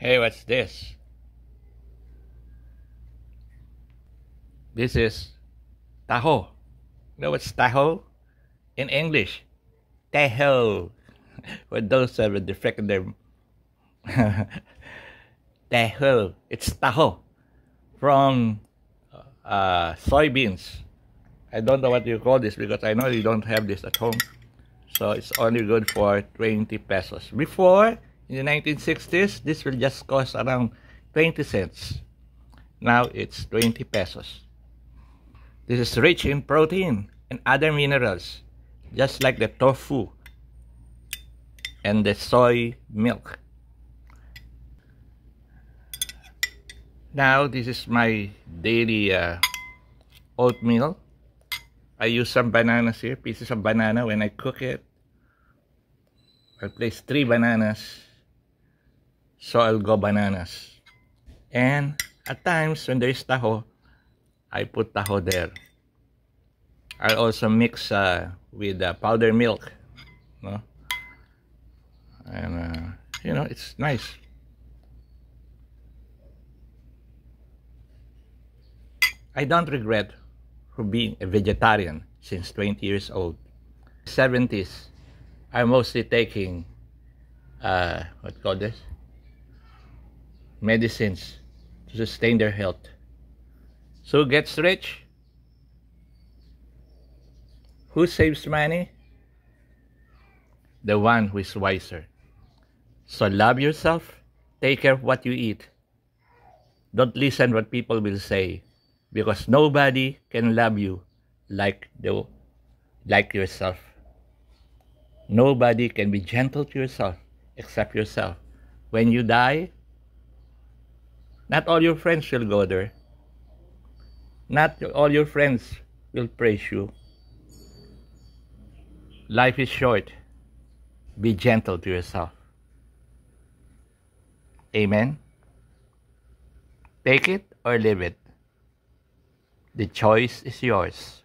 Hey, what's this? This is taho. You know what's taho? In English, taho. For those who have defected their taho. It's taho from soybeans. I don't know what you call this because I know you don't have this at home. So it's only good for 20 pesos. Before, in the 1960s, this will just cost around 20 cents. Now it's 20 pesos. This is rich in protein and other minerals, just like the tofu and the soy milk. Now this is my daily oatmeal. I use some bananas here, pieces of banana. When I cook it, I place 3 bananas, so I'll go bananas. And at times when there is taho, I put taho there. I also mix with powdered milk, no? And you know, it's nice. I don't regret for being a vegetarian since 20 years old. 70s, I'm mostly taking what call this? Medicines to sustain their health. So who gets rich? Who saves money? The one who is wiser. So love yourself, take care of what you eat. Don't listen what people will say, because nobody can love you like yourself. Nobody can be gentle to yourself except yourself. When you die, not all your friends will go there. Not all your friends will praise you. Life is short. Be gentle to yourself. Amen? Take it or leave it. The choice is yours.